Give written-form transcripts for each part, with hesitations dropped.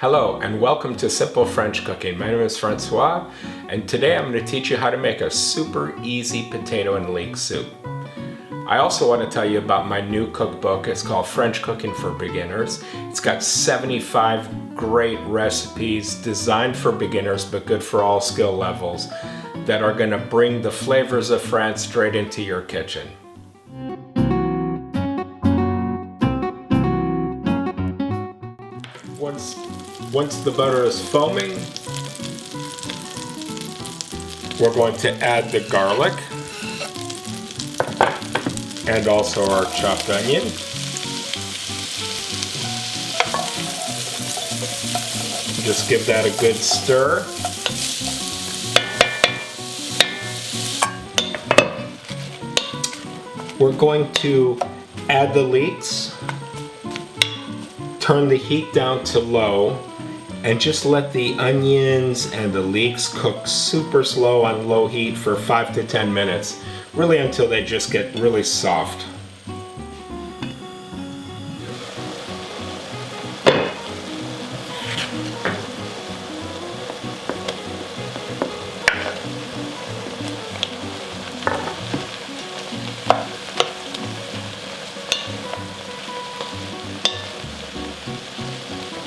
Hello and welcome to Simple French Cooking. My name is Francois and today I'm going to teach you how to make a super easy potato and leek soup. I also want to tell you about my new cookbook. It's called French Cooking for Beginners. It's got 75 great recipes designed for beginners but good for all skill levels that are going to bring the flavors of France straight into your kitchen. Once the butter is foaming, we're going to add the garlic and also our chopped onion. Just give that a good stir. We're going to add the leeks, turn the heat down to low, and just let the onions and the leeks cook super slow on low heat for 5 to 10 minutes, really until they just get really soft.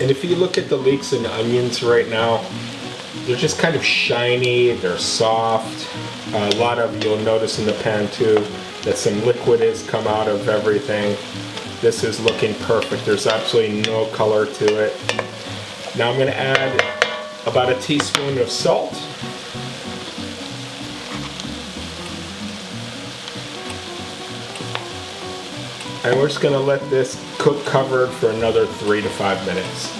And if you look at the leeks and onions right now, they're just kind of shiny, they're soft. A lot of, you'll notice in the pan too, that some liquid has come out of everything. This is looking perfect. There's absolutely no color to it. Now I'm going to add about a teaspoon of salt. And we're just going to let this cook covered for another 3 to 5 minutes.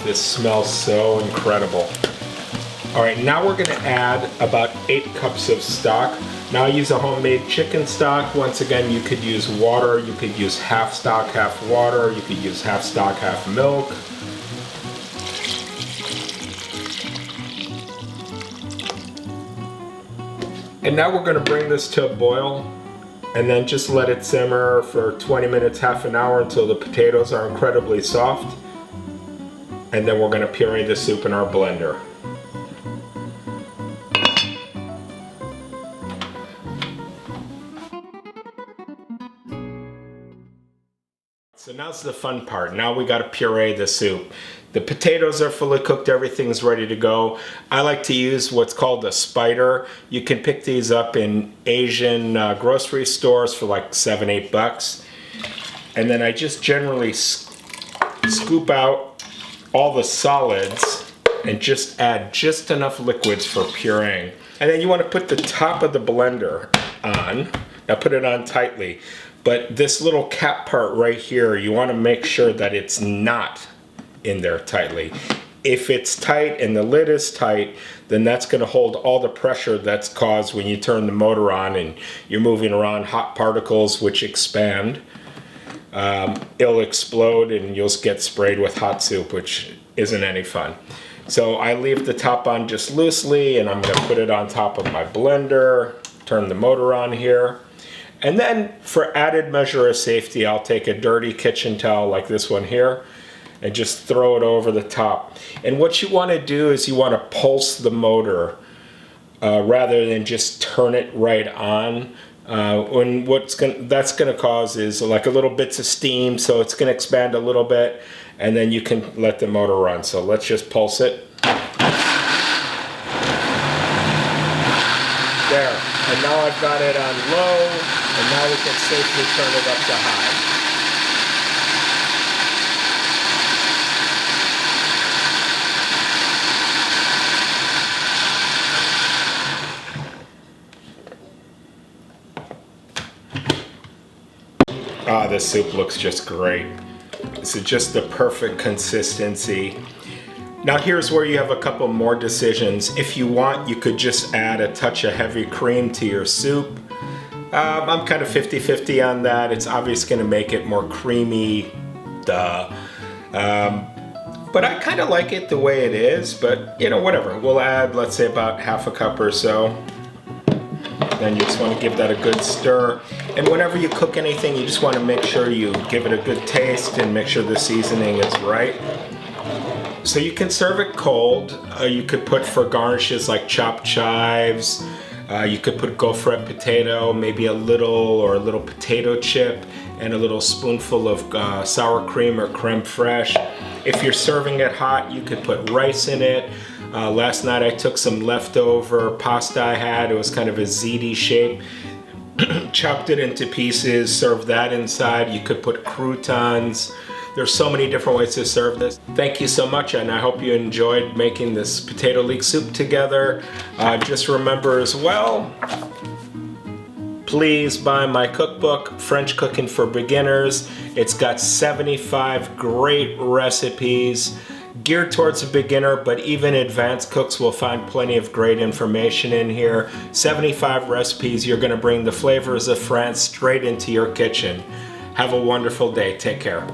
This smells so incredible. Alright, now we're going to add about 8 cups of stock. Now I use a homemade chicken stock. Once again, you could use water, you could use half stock, half water, you could use half stock, half milk. And now we're going to bring this to a boil and then just let it simmer for 20 minutes, half an hour until the potatoes are incredibly soft. And then we're going to puree the soup in our blender. So now's the fun part. Now we got to puree the soup. The potatoes are fully cooked, everything's ready to go. I like to use what's called a spider. You can pick these up in Asian grocery stores for like $7-8. And then I just generally scoop out all the solids and just add just enough liquids for pureeing. And then you want to put the top of the blender on. Now put it on tightly. But this little cap part right here, you want to make sure that it's not in there tightly. If it's tight and the lid is tight, then that's going to hold all the pressure that's caused when you turn the motor on and you're moving around hot particles which expand. It'll explode and you'll get sprayed with hot soup, which isn't any fun. So I leave the top on just loosely and I'm going to put it on top of my blender, turn the motor on here. And then for added measure of safety, I'll take a dirty kitchen towel like this one here and just throw it over the top. And what you want to do is you want to pulse the motor rather than just turn it right on. And that's going to cause is like a little bits of steam, so it's going to expand a little bit and then you can let the motor run. So let's just pulse it. There. And now I've got it on low and now we can safely turn it up to high. Ah, this soup looks just great. This is just the perfect consistency. Now here's where you have a couple more decisions. If you want, you could just add a touch of heavy cream to your soup. I'm kind of 50-50 on that. It's obviously going to make it more creamy, duh. But I kind of like it the way it is, but you know, whatever. We'll add, let's say, about half a cup or so. Then you just want to give that a good stir. And whenever you cook anything, you just want to make sure you give it a good taste and make sure the seasoning is right. So you can serve it cold. You could put for garnishes like chopped chives. You could put gaufret potato, maybe a little potato chip, and a little spoonful of sour cream or creme fraiche. If you're serving it hot, you could put rice in it. Last night I took some leftover pasta I had. It was kind of a ziti shape. Chopped it into pieces, served that inside. You could put croutons. There's so many different ways to serve this. Thank you so much, and I hope you enjoyed making this potato leek soup together. Just remember as well, please buy my cookbook, French Cooking for Beginners. It's got 75 great recipes geared towards a beginner, but even advanced cooks will find plenty of great information in here. 75 recipes. You're gonna bring the flavors of France straight into your kitchen. Have a wonderful day. Take care.